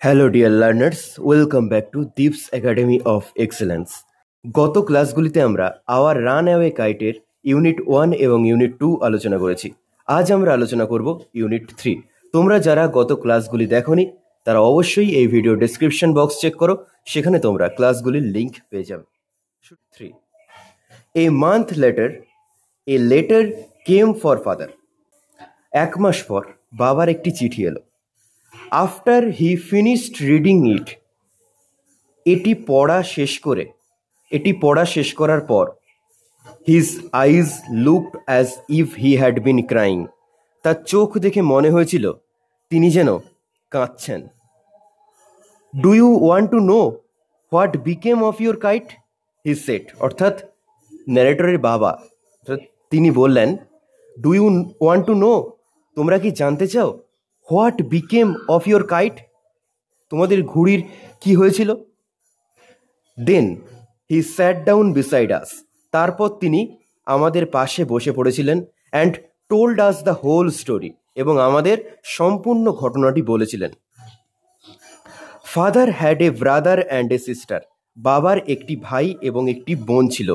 Hello dear learners, welcome back to Deep's academy of excellence. গত ক্লাসগুলিতে আমরা আওয়ার রান অ্যাওয়ে কাইটের ইউনিট 1 এবং ইউনিট 2 আলোচনা করেছি। আজ আমরা আলোচনা করব ইউনিট 3। তোমরা যারা গত ক্লাসগুলি দেখোনি তারা অবশ্যই এই ভিডিও ডেসক্রিপশন বক্স চেক করো, সেখানে তোমরা ক্লাসগুলির লিঙ্ক পেয়ে যাবে। 3. A month letter, a letter came for father. এক মাস পর বাবার একটি চিঠি এলো। After he finished reading it, এটি পড়া শেষ করার পর his eyes looked as if he had been crying, তার চোখ দেখে মনে হয়েছিল তিনি যেন কাঁদছেন। Do you want to know what became of your kite, he said. অর্থাৎ ন্যারেটরের বাবা তিনি বললেন, do you want to know, তোমরা কি জানতে চাও, what became of your kite, তোমাদের ঘুড়ির কি হয়েছিল। দেন হি স্যাট ডাউন বিসাইড আস, তারপর তিনি আমাদের পাশে বসে পড়েছিলেন। And told us the whole story, এবং আমাদের সম্পূর্ণ ঘটনাটি বলেছিলেন। Father had a brother and a sister, বাবার একটি ভাই এবং একটি বোন ছিল।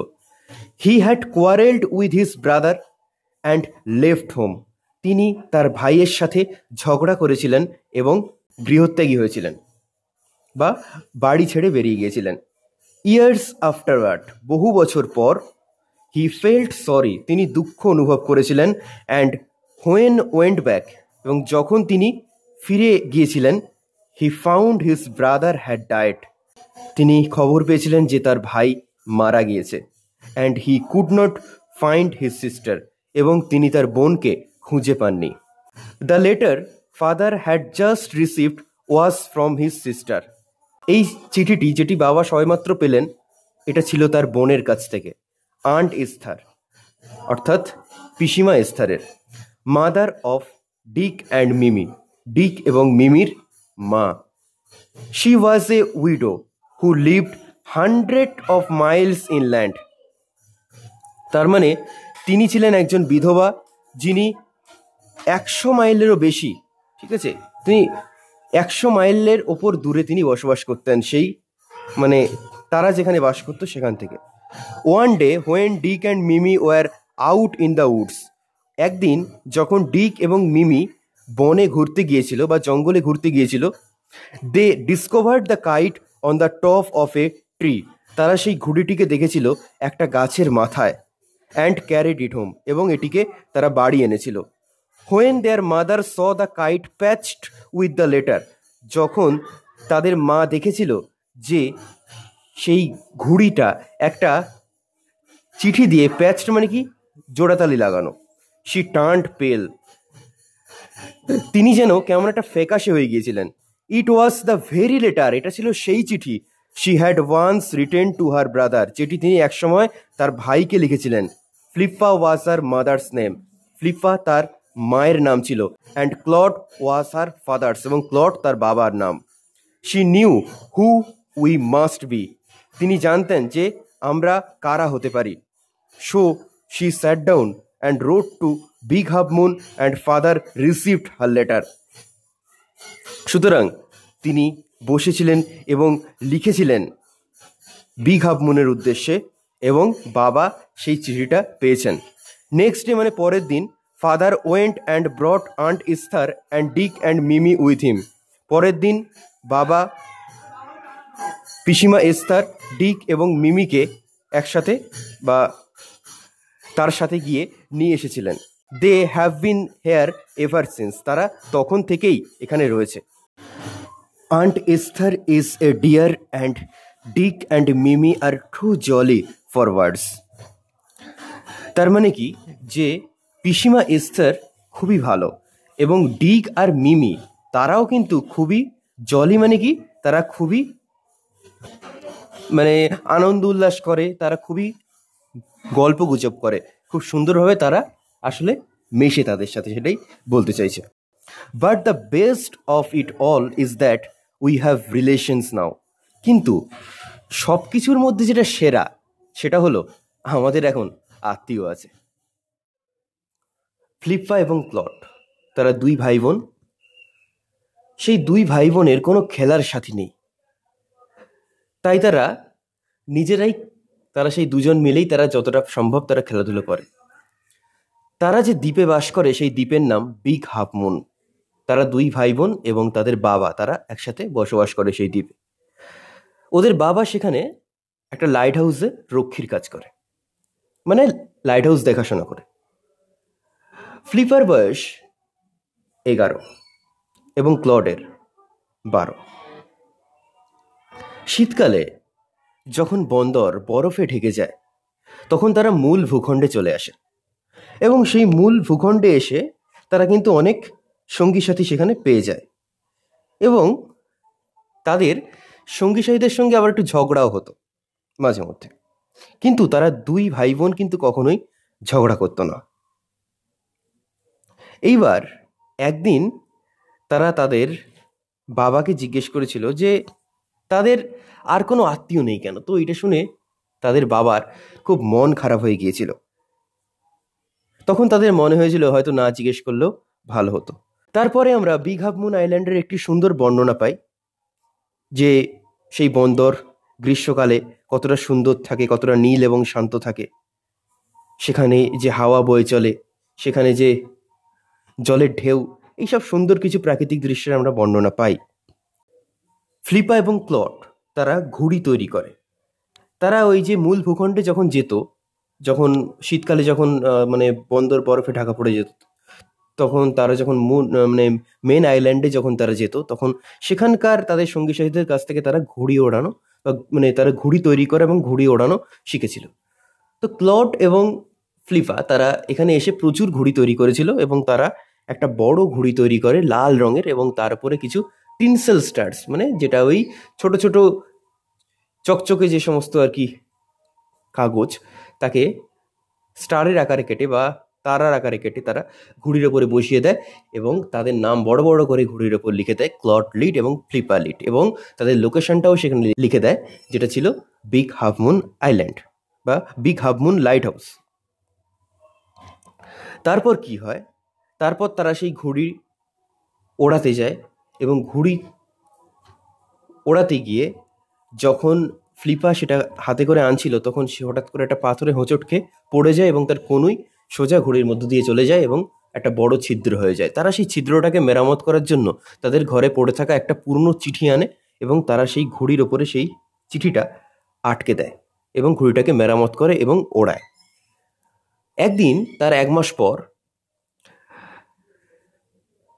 He had quarrelled with his brother and left home, তিনি তার ভাইয়ের সাথে ঝগড়া করেছিলেন এবং গৃহত্যাগী হয়েছিলেন বা বাড়ি ছেড়ে বেরিয়ে গিয়েছিলেন। ইয়ার্স আফটারওয়ার্ড, বহু বছর পর, হি ফেল্ট সরি, তিনি দুঃখ অনুভব করেছিলেন। অ্যান্ড হোয়েন ওয়েন্ট ব্যাক, এবং যখন তিনি ফিরে গিয়েছিলেন, he found his brother had died, তিনি খবর পেয়েছিলেন যে তার ভাই মারা গিয়েছে। And he could not find his sister, এবং তিনি তার বোনকে খুঁজে পাননি। The letter father had just received was from his sister, এই চিঠিটি যেটি বাবা সবেমাত্র পেলেন, এটা ছিল তার বোনের কাছ থেকে, আন্ট এস্থার, অর্থাৎ পিসিমা এস্থারের। Mother of Dick and Mimi, Dick এবং মিমির মা। She was a widow who lived 100 of miles inland, তার মানে তিনি ছিলেন একজন বিধবা যিনি 100 মাইলেরও বেশি, ঠিক আছে, তিনি 100 মাইলের ওপর দূরে তিনি বসবাস করতেন, সেই মানে তারা যেখানে বাস করতো সেখান থেকে। One day when Dick and Mimi were out in the woods, একদিন যখন ডিক এবং মিমি বনে ঘুরতে গিয়েছিল বা জঙ্গলে ঘুরতে গিয়েছিল, they discovered the kite on the top of a tree, তারা সেই ঘুড়িটিকে দেখেছিল একটা গাছের মাথায়। অ্যান্ড ক্যারিড ইট হোম, এবং এটিকে তারা বাড়ি এনেছিল। When there mother saw the kite patched with the letter, যখন তাদের মা দেখেছিল যে সেই ঘুড়িটা একটা চিঠি দিয়ে, প্যাচড মানে কি, জোড়াতালি লাগানো। শি টার্নড পেল, তিনি যেন কেমন একটা ফ্যাকাশে হয়ে গিয়েছিলেন। It was the very letter, এটা ছিল সেই চিঠি। She had once written to her brother, যেটি তিনি একসময় তার ভাইকে লিখেছিলেন। ফ্লিপ্পা ওয়াজ হার মাদার্স নেম, ফ্লিপ্পা তার মায়ের নাম ছিল। And Claude was her father's, এবং ক্লড তার বাবার নাম। She knew who we must be, তিনি জানতেন যে আমরা কারা হতে পারি। So she sat down and rode to Big Half Moon and father received her letter, সুতরাং তিনি বসেছিলেন এবং লিখেছিলেন বিগ হাফ মুনের উদ্দেশ্যে, এবং বাবা সেই চিঠিটা পেয়েছেন। নেক্সট ডে মানে পরের দিন, father went and brought aunt Esther and Dick and Mimi with him, পরের দিন বাবা পিসিমা এস্থার, ডিক এবং মিমিকে একসাথে বা তার সাথে গিয়ে নিয়ে এসেছিলেন। They have been here ever since, তারা তখন থেকেই এখানে রয়েছে। Aunt Esther is a dear and Dick and Mimi are too jolly for words, তার মানে কি যে পিসিমা এস্থার খুবই ভালো, এবং ডিক আর মিমি তারাও কিন্তু খুবই জলি, মানে কি, তারা খুবই মানে আনন্দ উল্লাস করে, তারা খুবই গল্প গুজব করে, খুব সুন্দরভাবে তারা আসলে মেশে তাদের সাথে, সেটাই বলতে চাইছে। But the best of it all is that we have relations now, কিন্তু সব কিছুর মধ্যে যেটা সেরা সেটা হলো আমাদের এখন আত্মীয় আছে। ফ্লিপ্পা এবং ক্লড, তারা দুই ভাই বোন। সেই দুই ভাই বোনের কোনো খেলার সাথী নেই, তাই তারা সেই দুজন মিলেই তারা যতটা সম্ভব তারা খেলাধুলো করে। তারা যে দ্বীপে বাস করে সেই দ্বীপের নাম বিগ হাফ মুন। তারা দুই ভাই বোন এবং তাদের বাবা, তারা একসাথে বসবাস করে সেই দ্বীপে। ওদের বাবা সেখানে একটা লাইট হাউসে রক্ষীর কাজ করে, মানে লাইট হাউস দেখাশোনা করে। ফ্লিপার বয়স 11 এবং ক্লডের 12। শীতকালে যখন বন্দর বরফে ঢেকে যায় তখন তারা মূল ভূখণ্ডে চলে আসে, এবং সেই মূল ভূখণ্ডে এসে তারা কিন্তু অনেক সঙ্গী সাথী সেখানে পেয়ে যায়, এবং তাদের সঙ্গী সাথীদের সঙ্গে আবার একটু ঝগড়াও হতো মাঝে মধ্যে। কিন্তু তারা দুই ভাই বোন কিন্তু কখনোই ঝগড়া করতো না। এইবার একদিন তারা তাদের বাবাকে জিজ্ঞেস করেছিল যে তাদের আর কোনো আত্মীয় নেই কেন। তো এটা শুনে তাদের বাবার খুব মন খারাপ হয়ে গিয়েছিল। তখন তাদের মনে হয়েছিল হয়তো না জিজ্ঞেস করলেও ভালো হতো। তারপরে আমরা বিগ হাফ মুন আইল্যান্ডের একটি সুন্দর বর্ণনা পাই, যে সেই বন্দর গ্রীষ্মকালে কতটা সুন্দর থাকে, কতটা নীল এবং শান্ত থাকে। সেখানে যে হাওয়া বয়ে চলে, সেখানে যে জলের ঢেউ, এইসব সুন্দর কিছু প্রাকৃতিক দৃশ্যের আমরা বর্ণনা পাই। ফ্লিপা এবং ক্লড তারা ঘুড়ি তৈরি করে। তারা ওই যে মূল ভূখণ্ডে যখন যেত, যখন শীতকালে যখন মানে বন্দর বরফে ঢাকা পড়ে যেত, তখন তারা যখন মানে মেন আইল্যান্ডে যখন তারা যেত, তখন সেখানকার তাদের সঙ্গী সাথীদের কাছ থেকে তারা ঘুড়ি ওড়ানো মানে তারা ঘুড়ি তৈরি করে এবং ঘুড়ি ওড়ানো শিখেছিল। তো ক্লড এবং ফ্লিপা তারা এখানে এসে প্রচুর ঘুড়ি তৈরি করেছিল, এবং তারা একটা বড় ঘুড়ি তৈরি করে লাল রঙের, এবং তার উপরে কিছু টিনসেল স্টার্স, মানে যেটা ওই ছোট ছোট চকচকে যে সমস্ত আর কি কাগজ, তাকে স্টারের আকারে কেটে বা তারার আকারে কেটে তারা ঘুড়ির ওপরে বসিয়ে দেয়, এবং তাদের নাম বড় বড় করে ঘুড়ির ওপর লিখে দেয় ক্লড লিড এবং ফ্লিপা লিড, এবং তাদের লোকেশনটাও সেখানে লিখে দেয়, যেটা ছিল বিগ হাফ মুন আইল্যান্ড বা big Half moon light house. তারপর কি হয়, তারপর তারা সেই ঘুড়ি ওড়াতে যায়, এবং ঘুড়ি ওড়াতে গিয়ে যখন ফ্লিপা সেটা হাতে করে আনছিল, তখন সে হঠাৎ করে একটা পাথরে হোঁচট খেয়ে পড়ে যায়, এবং তার কনুই সোজা ঘুড়ির মধ্য দিয়ে চলে যায় এবং একটা বড় ছিদ্র হয়ে যায়। তারা সেই ছিদ্রটাকে মেরামত করার জন্য তাদের ঘরে পড়ে থাকা একটা পুরনো চিঠি আনে, এবং তারা সেই ঘুড়ির ওপরে সেই চিঠিটা আটকে দেয় এবং ঘুড়িটাকে মেরামত করে এবং ওড়ায়। একদিন তার 1 মাস পর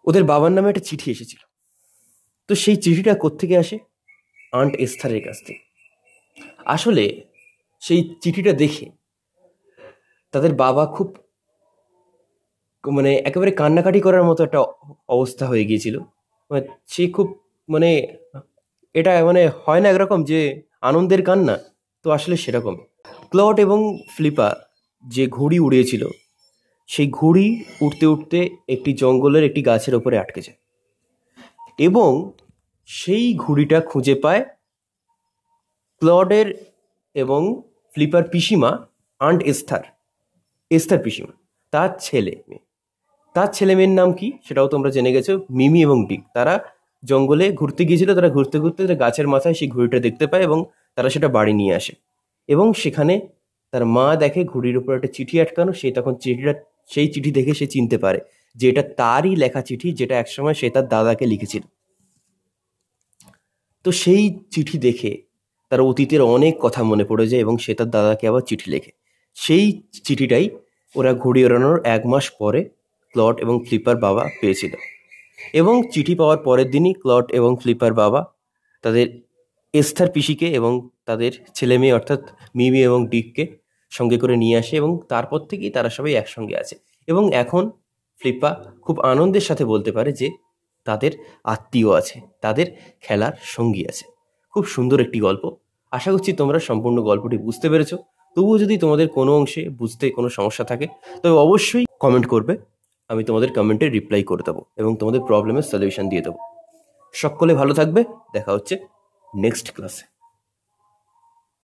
ওদের বাবার নামে একটা চিঠি এসেছিল। তো সেই চিঠিটা কোত্থেকে আসে? আন্ট এস্থারের কাছ থেকে। আসলে সেই চিঠিটা দেখে তাদের বাবা খুব মানে একেবারে কান্নাকাটি করার মতো একটা অবস্থা হয়ে গিয়েছিল। মানে সে খুব মানে এটা মানে হয় না একরকম যে আনন্দের কান্না, তো আসলে সেরকম। ক্লড এবং ফ্লিপা যে ঘুড়ি উড়িয়েছিল, সেই ঘুড়ি উঠতে উঠতে একটি জঙ্গলের একটি গাছের ওপরে আটকে যায়, এবং সেই ঘুড়িটা খুঁজে পায় ক্লডের এবং ফ্লিপার পিসিমা আন্ট এস্থার পিসিমা। তার ছেলে মেয়ের নাম কি সেটাও তোমরা জেনে গেছো, মিমি এবং ডিক। তারা জঙ্গলে ঘুরতে গিয়েছিল, তারা ঘুরতে ঘুরতে গাছের মাথায় সেই ঘুড়িটা দেখতে পায়, এবং তারা সেটা বাড়ি নিয়ে আসে, এবং সেখানে তার মা দেখে ঘুড়ির উপর একটা চিঠি আটকানো। সে তখন সেই চিঠি দেখে সে চিনতে পারে যে এটা তারই লেখা চিঠি, যেটা একসময় সে তার দাদাকে লিখেছিল। তো সেই চিঠি দেখে তার অতীতের অনেক কথা মনে পড়ে যায়, এবং সে তার দাদাকে আবার চিঠি লেখে। সেই চিঠিটাই ওরা ঘুড়ি ওড়ানোর 1 মাস পরে ক্লড এবং ফ্লিপার বাবা পেয়েছিল, এবং চিঠি পাওয়ার পরের দিনই ক্লড এবং ফ্লিপার বাবা তাদের এস্থার পিসিকে এবং তাদের ছেলে মেয়ে অর্থাৎ মিমি এবং ডিককে সঙ্গে করে নিয়ে আসে, এবং তারপর থেকেই তারা সবাই একসঙ্গে আছে। এবং এখন ফ্লিপা খুব আনন্দের সাথে বলতে পারে যে তাদের আত্মীয় আছে, তাদের খেলার সঙ্গী আছে। খুব সুন্দর একটি গল্প। আশা করছি তোমরা সম্পূর্ণ গল্পটি বুঝতে পেরেছো। তবুও যদি তোমাদের কোনো অংশে বুঝতে কোনো সমস্যা থাকে তবে অবশ্যই কমেন্ট করবে, আমি তোমাদের কমেন্টে রিপ্লাই করে দেবো এবং তোমাদের প্রবলেমের সলিউশন দিয়ে দেবো। সকলে ভালো থাকবে, দেখা হচ্ছে নেক্সট ক্লাসে।